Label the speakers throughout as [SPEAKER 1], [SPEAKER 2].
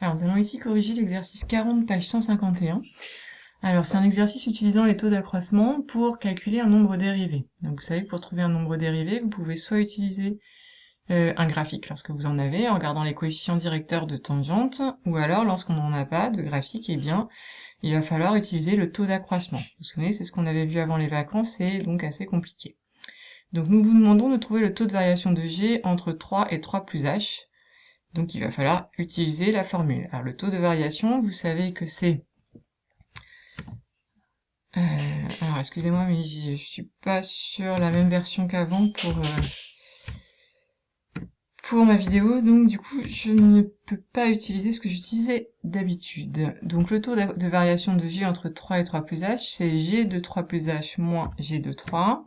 [SPEAKER 1] Alors, nous allons ici corriger l'exercice 40, page 151. Alors, c'est un exercice utilisant les taux d'accroissement pour calculer un nombre dérivé. Donc, vous savez que pour trouver un nombre dérivé, vous pouvez soit utiliser un graphique lorsque vous en avez, en regardant les coefficients directeurs de tangente, ou alors, lorsqu'on n'en a pas de graphique, eh bien, il va falloir utiliser le taux d'accroissement. Vous vous souvenez, c'est ce qu'on avait vu avant les vacances, c'est donc assez compliqué. Donc, nous vous demandons de trouver le taux de variation de G entre 3 et 3 plus H. Donc il va falloir utiliser la formule. Alors le taux de variation, vous savez que c'est... alors excusez-moi, mais je suis pas sur la même version qu'avant pour ma vidéo, donc du coup je ne peux pas utiliser ce que j'utilisais d'habitude. Donc le taux de variation de G entre 3 et 3 plus H, c'est G de 3 plus H moins G de 3,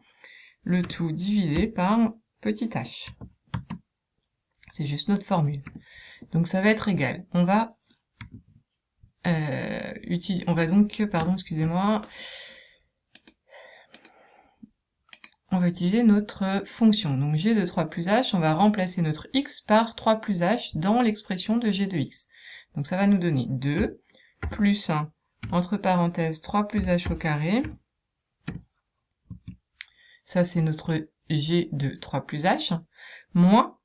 [SPEAKER 1] le tout divisé par petit h. C'est juste notre formule. Donc ça va être égal. On va on va utiliser notre fonction. Donc g de 3 plus h, on va remplacer notre x par 3 plus h dans l'expression de g de x. Donc ça va nous donner 2 plus 1, entre parenthèses 3 plus h au carré. Ça c'est notre g de 3 plus h, moins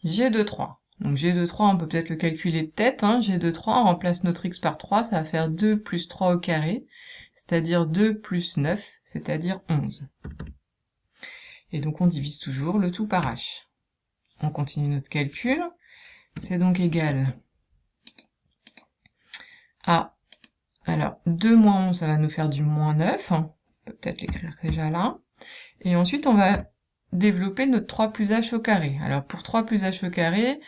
[SPEAKER 1] g de 3. Donc g de 3, on peut peut-être le calculer de tête, hein. G de 3, on remplace notre x par 3, ça va faire 2 plus 3 au carré, c'est-à-dire 2 plus 9, c'est-à-dire 11. Et donc on divise toujours le tout par h. On continue notre calcul, c'est donc égal à... Alors, 2 moins 11, ça va nous faire du moins 9, on peut peut-être l'écrire déjà là. Et ensuite, on va développer notre 3 plus h au carré. Alors pour 3 plus h au carré,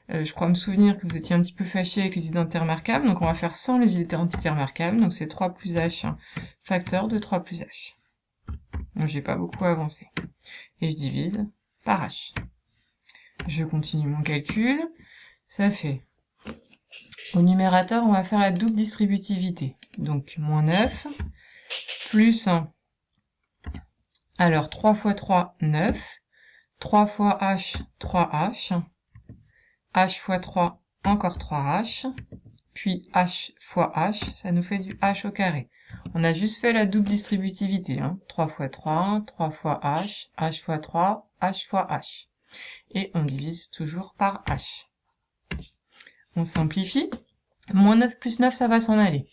[SPEAKER 1] je crois me souvenir que vous étiez un petit peu fâché avec les identités remarquables, donc on va faire sans les identités remarquables, donc c'est 3 plus h facteur de 3 plus h. Donc j'ai pas beaucoup avancé. Et je divise par h. Je continue mon calcul, ça fait... Au numérateur, on va faire la double distributivité, donc moins 9, plus 1. Alors 3 fois 3, 9, 3 fois h, 3h, h fois 3, encore 3h, puis h fois h, ça nous fait du h au carré. On a juste fait la double distributivité, hein. 3 fois 3, 3 fois h fois 3, h fois h. Et on divise toujours par h. On simplifie. Moins 9 plus 9, ça va s'en aller.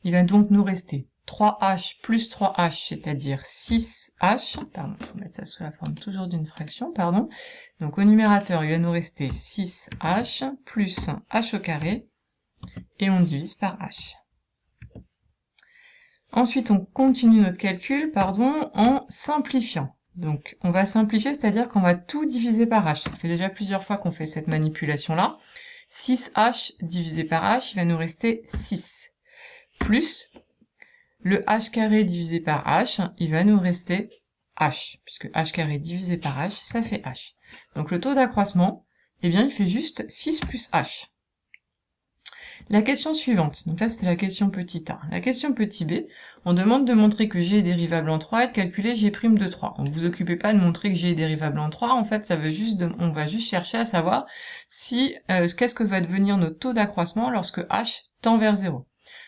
[SPEAKER 1] Il va donc nous rester 3h plus 3h, c'est-à-dire 6h. Pardon, il faut mettre ça sous la forme toujours d'une fraction, pardon. Donc au numérateur, il va nous rester 6h plus h au carré, et on divise par h. Ensuite, on continue notre calcul, en simplifiant. Donc on va simplifier, c'est-à-dire qu'on va tout diviser par h. Ça fait déjà plusieurs fois qu'on fait cette manipulation-là. 6h divisé par h, il va nous rester 6. Plus le h carré divisé par h, il va nous rester h, puisque h carré divisé par h, ça fait h. Donc le taux d'accroissement, eh bien, il fait juste 6 plus h. La question suivante, donc là c'était la question petit a. La question petit b, on demande de montrer que g est dérivable en 3 et de calculer g' de 3. Donc vous occupez pas de montrer que g est dérivable en 3, en fait ça veut juste on va juste chercher à savoir si qu'est-ce que va devenir notre taux d'accroissement lorsque h tend vers 0.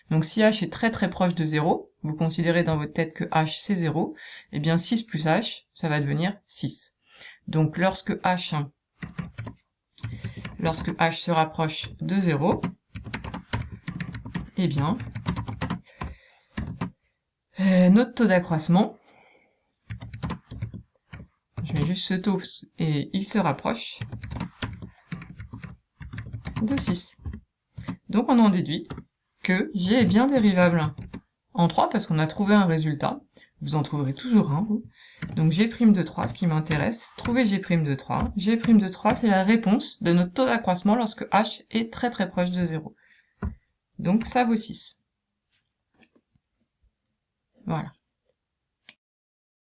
[SPEAKER 1] Donc si h est très très proche de 0, vous considérez dans votre tête que h c'est 0, et bien 6 plus h, ça va devenir 6. Donc lorsque h se rapproche de 0, eh bien, notre taux d'accroissement, je mets juste ce taux et il se rapproche de 6. Donc on en déduit que g est bien dérivable en 3 parce qu'on a trouvé un résultat. Vous en trouverez toujours un, vous. Donc g' de 3, ce qui m'intéresse, trouver g' de 3. G' de 3, c'est la réponse de notre taux d'accroissement lorsque h est très très proche de 0. Donc ça vaut 6. Voilà.